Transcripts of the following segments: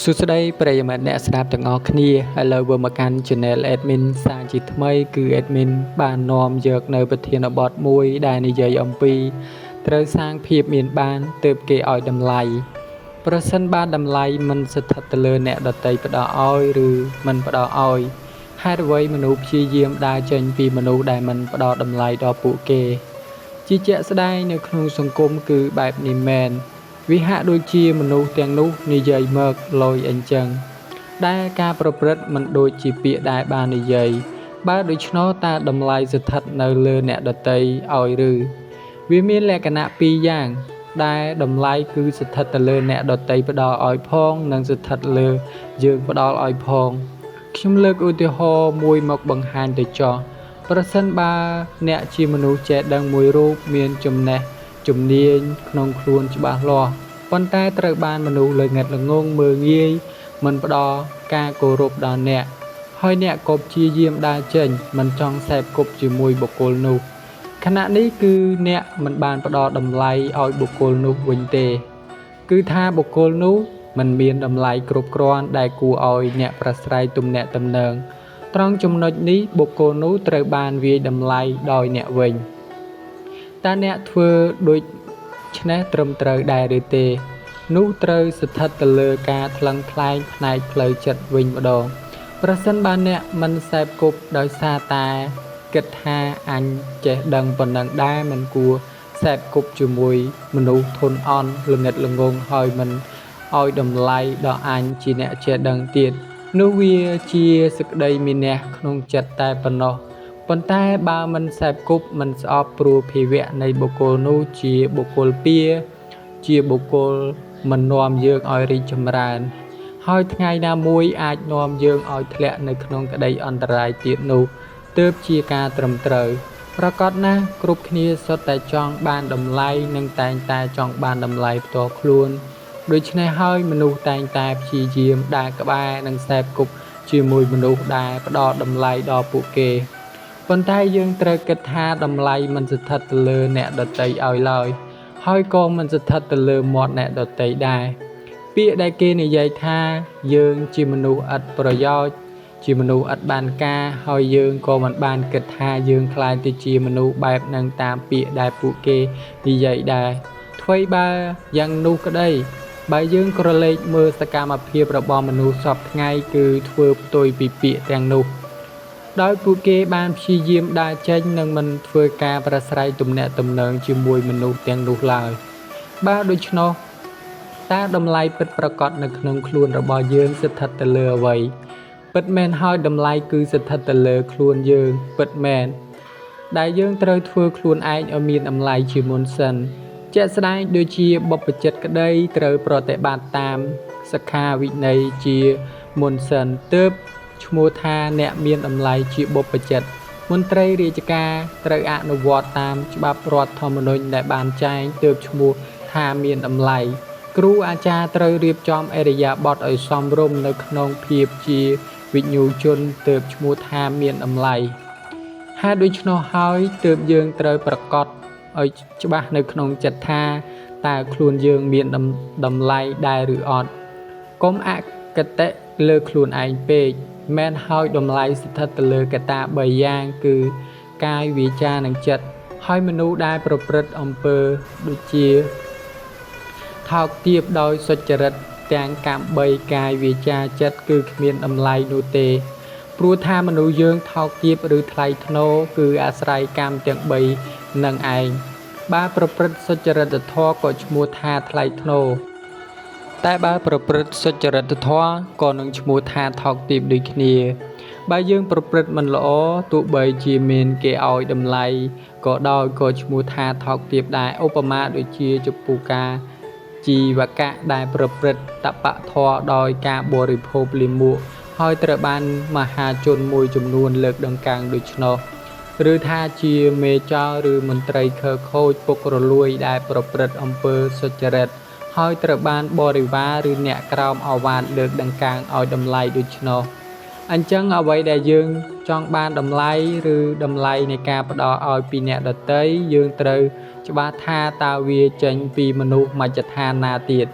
សួស្តីប្រិយមិត្តអ្នកស្ដាប់ទាំងអស់គ្នាឥឡូវវិលមកកាន់ Channel Admin សារជាថ្មីគឺ Admin បាននាំយកនៅប្រធានបទមួយដែលនិយាយអំពីត្រូវសាងភាពមានបានទើបគេឲ្យតម្លៃប្រសិនបើតម្លៃមិនស្ថិតទៅលើអ្នកដទៃផ្ដល់ឲ្យឬមិនផ្ដល់ឲ្យហេតុអ្វីមនុស្សព្យាយាមដើរចេញពីមនុស្សដែលមិនផ្ដល់តម្លៃដល់ពួកគេជាជាក់ស្ដែងនៅក្នុងសង្គមគឺបែបនេះមែនវាហាក់ដូចជាមនុស្សទាំងនោះនិយាយមកលយអញ្ចឹងដែលការប្រព្រឹត្តមិនដូចជាពាក្យដែលបាននិយាយបើដូច្នោះតើតម្លៃស្ថិតនៅលើអ្នកដទៃឲ្យឬវាមានលក្ខណៈពីរយ៉ាងដែលតម្លៃគឺស្ថិតទៅលើអ្នកដទៃផ្ដល់ឲ្យផងនិងស្ថិតលើយើងផ្ដល់ឲ្យផងខ្ញុំលើកឧទាហរណ៍មួយមកបង្ហាញទៅចោះប្រសិនបើអ្នកជាមនុស្សចេះដឹងមួយរូបមានចំណេះជំនាញក្នុងខ្លួនច្បាស់លាស់ប៉ុន្តែត្រូវបានមនុស្សល្ងិតល្ងងមើលងាយមិនផ្ដល់ការគោរពដល់អ្នកហើយអ្នកក៏ព្យាយាមដើរចេញមិនចង់សេពគប់ជាមួយបុគ្គលនោះខណៈនេះគឺអ្នកមិនបានផ្ដល់តម្លៃឲ្យបុគ្គលនោះវិញទេគឺថាបុគ្គលនោះមិនមានតម្លៃគ្រប់គ្រាន់ដែលគួរឲ្យអ្នកប្រស្រ័យទំនាក់ទំនងត្រង់ចំណុចនេះបុគ្គលនោះត្រូវបានវាយតម្លៃដោយអ្នកវិញតើអ្នកធ្វើដូចឆ្នេះត្រឹមត្រូវដែរឬទេនោះត្រូវស្ថិតទៅលើការថ្លឹងថ្លែងផ្នែកផ្លូវចិត្តវិញម្ដងប្រសិនបើអ្នកមិនសេពគប់ដោយសារតែគិតថាអញចេះដឹងប៉ុណ្ណឹងដែរមិនគួរសេពគប់ជាមួយមនុស្សធន់អន់ល្ងិតល្ងងហើយមិនឲ្យតម្លៃដល់អញជាអ្នកចេះដឹងទៀតនោះវាជាសេចក្តីមានះក្នុងចិត្តតែប៉ុណ្ណោះប៉ុន្តែបើមិនសេពគប់មិនស្អប់ព្រោះភាវៈនៃបុគ្គលនោះជាបុគ្គលពៀជាបុគ្គលមិននាំយើងឲ្យរីកចម្រើនហើយថ្ងៃណាមួយអាចនាំយើងឲ្យធ្លាក់នៅក្នុងក្តីអន្តរាយទៀតនោះទើបជាការត្រឹមត្រូវប្រកបណាស់គ្រប់គ្នាសុទ្ធតែចង់បានតម្លៃនិងតែងតែចង់បានតម្លៃផ្ទាល់ខ្លួនដូច្នេះហើយមនុស្សតែងតែព្យាយាមដើរក្បែរនិងសេពគប់ជាមួយមនុស្សដែលផ្ដល់តម្លៃដល់ពួកគេប៉ុន្តែយើងត្រូវគិតថាតម្លៃមិនស្ថិតទៅលើអ្នកដទៃឲ្យឡើយហើយក៏មិនស្ថិតទៅលើមាត់អ្នកដទៃដែរពាក្យដែលគេនិយាយថាយើងជាមនុស្សឥតប្រយោជន៍ជាមនុស្សឥតបានការហើយយើងក៏មិនបានគិតថាយើងខ្លាចទៅជាមនុស្សបែបនឹងតាមពាក្យដែលពួកគេនិយាយដែរអ្វីបើយ៉ាងនោះក្តីបើយើងក្រឡេកមើលសកម្មភាពរបស់មនុស្សសពថ្ងៃគឺធ្វើផ្ទុយពីពាក្យទាំងនោះដោយពួកគេបានព្យាយាមដើរចេញនិងមិនធ្វើការប្រស្រ័យទំនាក់ទំនងជាមួយមនុស្សទាំងនោះឡើយបើដូច្នោះតើតម្លៃពិតប្រាកដនៅក្នុងខ្លួនរបស់យើងស្ថិតទៅលើអ្វីពិតមែនហើយតម្លៃគឺស្ថិតទៅលើខ្លួនយើងពិតមែនដែលយើងត្រូវធ្វើខ្លួនឯងឲ្យមានតម្លៃជាមុនសិនជាក់ស្ដែងដូចជាបុព្វជិតក្តីត្រូវប្រតិបត្តិតាមសិក្ខាវិន័យជាមុនសិនទើបឈ្មោះថាអ្នកមានតម្លៃជាបុព្វជិតមន្ត្រីរាជការត្រូវអនុវត្តតាមច្បាប់រដ្ឋធម្មនុញ្ញដែលបានចែងទើបឈ្មោះថាមានតម្លៃគ្រូអាចារ្យត្រូវរៀបចំឥរិយាបថឲ្យសមរម្យនៅក្នុងភាពជាវិញ្ញូជនទើបឈ្មោះថាមានតម្លៃហើយដូច្នោះហើយទើបយើងត្រូវប្រកាសឲ្យច្បាស់នៅក្នុងចិត្តថាតើខ្លួនយើងមានតម្លៃដែរឬអត់កុំអគតិលើខ្លួនឯងពេកមែនហើយតម្លៃស្ថិតទៅលើកត្តា3យ៉ាងគឺកាយវាចានិងចិត្តហើយមនុស្សដែលប្រព្រឹត្តអំពើដូចជាថោកទាបដោយសុចរិតទាំងកម្ម3កាយវាចាចិត្តគឺគ្មានតម្លៃនោះទេព្រោះថាមនុស្សយើងថោកទាបឬថ្លៃថ្នូរគឺអាស្រ័យកម្មទាំង3នឹងឯងបើប្រព្រឹត្តសុចរិតធម៌ក៏ឈ្មោះថាថ្លៃថ្នូរតែបើប្រព្រឹត្តសុចរិតធម៌ក៏នឹងឈ្មោះថាថោកទាបដូចគ្នាបើយើងប្រព្រឹត្តមិនល្អទោះបីជាមានគេឲ្យតម្លៃក៏ដោយក៏ឈ្មោះថាថោកទាបដែរឧបមាដូចជាចពុកាជីវកៈដែលប្រព្រឹត្តតបៈធម៌ដោយការបរិភោគលាមកហើយត្រូវបានមហាជនមួយចំនួនលើកដង្កើងដូច្នោះឬថាជាមេចៅឬមន្ត្រីខើខូចពុករលួយដែលប្រព្រឹត្តអំពើសុចរិតហើយត្រូវបានបរិវារឬអ្នកក្រោមអាវាតលើកដង្កើងឲ្យតម្លៃដូច្នោះអញ្ចឹងអ្វីដែលយើងចង់បានតម្លៃឬតម្លៃនៃការផ្ដល់ឲ្យពីអ្នកដទៃយើងត្រូវច្បាស់ថាតើវាចេញពីមនុស្សមជ្ឈដ្ឋានណាទៀត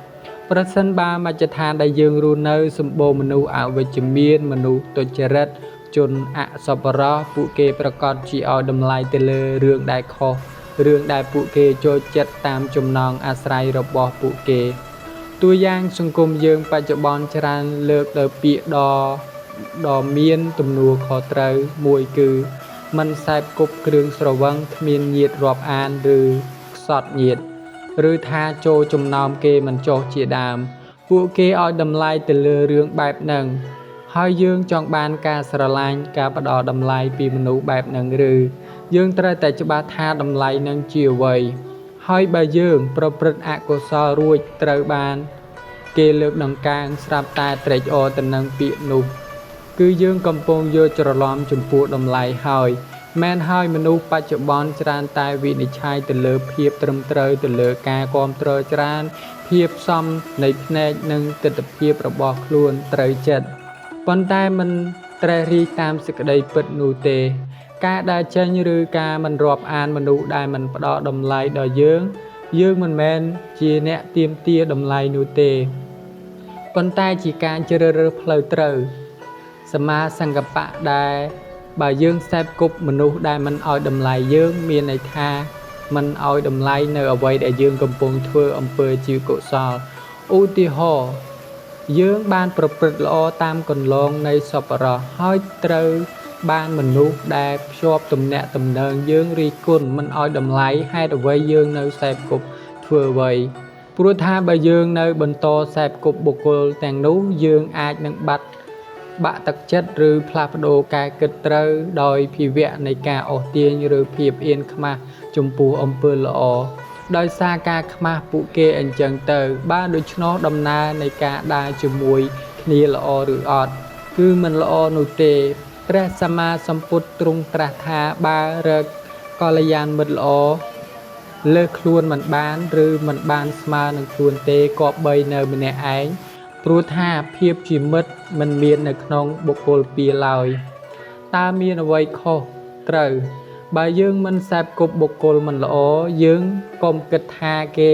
ប្រសិនបើមជ្ឈដ្ឋានដែលយើងរស់នៅសម្បូរមនុស្សអវិជ្ជមានមនុស្សទុច្ចរិតជនអសប្បុរសពួកគេប្រកាសជាឲ្យតម្លៃទៅលើរឿងដែលខុសរឿងដែលពួកគេចូលចិត្តតាមចំណងអាស្រ័យរបស់ពួកគេតួយ៉ាងសង្គមយើងបច្ចុប្បន្នច្រើនលើកដោយពាក្យដ៏មានទំនួលខុសត្រូវមួយគឺមិនសេពគប់គ្រឿងស្រវឹងគ្មានញាតរាប់អានឬខ្សត់ញាតឬថាចូលចំណោមគេមិនចុះជាដើមពួកគេឲ្យតម្លៃទៅលើរឿងបែបហ្នឹងហើយយើងចង់បានការស្រឡាញ់ការផ្ដល់តម្លៃពីមនុស្សបែបហ្នឹងឬយើងត្រូវតែច្បាស់ថាតម្លៃនឹងជាអ្វីហើយបើយើងប្រព្រឹត្តអកុសលរួចត្រូវបានគេលើកដង្កើងស្រាប់តែត្រេកអរទៅនឹងពាក្យនោះគឺយើងកំពុងយកច្រឡំចំពោះតម្លៃហើយមែនហើយមនុស្សបច្ចុប្បន្នច្រើនតែវិនិច្ឆ័យទៅលើភាពត្រឹមត្រូវទៅលើការគ្រប់គ្រងច្រើនភាពសមនៃភ្នែកនិងទិដ្ឋភាពរបស់ខ្លួនត្រូវចិត្តប៉ុន្តែមិនត្រេះរិះតាមសេចក្តីពិតនោះទេការដើរចេញឬការមិនរាប់អានមនុស្សដែលមិនផ្ដល់តម្លៃដល់យើងមិនមែនជាអ្នកទាមទារតម្លៃនោះទេប៉ុន្តែជាការជ្រើសរើសផ្លូវត្រូវសម្មាសង្កប្បៈដែលបើយើងសេពគប់មនុស្សដែលមិនឲ្យតម្លៃយើងមានន័យថាមិនឲ្យតម្លៃនៅអ្វីដែលយើងកំពុងធ្វើអំពើជាកុសលឧទាហរណ៍យើងបានប្រព្រឹត្តល្អតាមគន្លងនៃសប្បុរសហើយត្រូវបានមនុស្សដែលភ្ជាប់ទំនាក់ទំនងយើងរិះគន់មិនឲ្យតម្លៃហេតុអ្វីយើងនៅសេពគប់ធ្វើអ្វីព្រោះថាបើយើងនៅបន្តសេពគប់បុគ្គលទាំងនោះយើងអាចនឹងបាក់ទឹកចិត្តឬផ្លាស់ប្ដូរការគិតត្រូវដោយភាវៈនៃការអូសទាញឬភាពអៀនខ្មាស់ចំពោះអំពើល្អដោយសារការខ្មាស់ពួកគេអញ្ចឹងទៅបើដូច្នោះដំណើរនៃការដើរជាមួយគ្នាល្អឬអត់គឺមិនល្អនោះទេព្រះសម្មាសម្ពុទ្ធទ្រង់ត្រាស់ថាបើរកកល្យាណមិត្តល្អលើសខ្លួនមិនបានឬមិនបានស្មើនឹងខ្លួនទេគប្បីនៅម្នាក់ឯងព្រោះថាភាពជាមិត្តមិនមាននៅក្នុងបុគ្គលពីរឡើយតើមានអ្វីខុសត្រូវបើយើងមិនសេពគប់បុគ្គលមិនល្អយើងកុំគិតថាគេ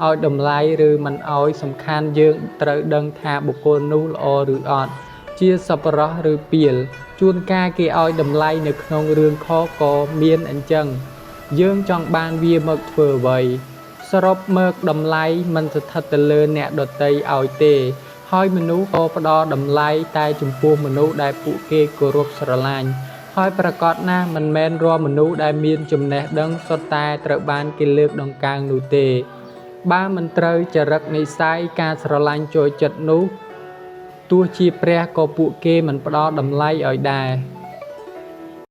ឲ្យតម្លៃឬមិនឲ្យសំខាន់យើងត្រូវដឹងថាបុគ្គលនោះល្អឬអត់ជាសប្បុរសឬពាលជួនកាលគេឲ្យតម្លៃនៅក្នុងរឿងខុសក៏មានអញ្ចឹងយើងចង់បានវាមកធ្វើអ្វីសរុបមកតម្លៃមិនស្ថិតទៅលើអ្នកដទៃឲ្យទេហើយមនុស្សក៏ផ្ដល់តម្លៃតែចំពោះមនុស្សដែលពួកគេគោរពស្រឡាញ់ហើយប្រកាសណាស់មិនមែនរាល់មនុស្សដែលមានចំណេះដឹងសុទ្ធតែត្រូវបានគេលើកដង្កើងនោះទេបើមិនត្រូវចរិតនិស្ស័យការស្រឡាញ់ចូលចិត្តនោះទោះជាព្រះក៏ពួកគេមិនផ្ដល់តម្លៃឲ្យដែរ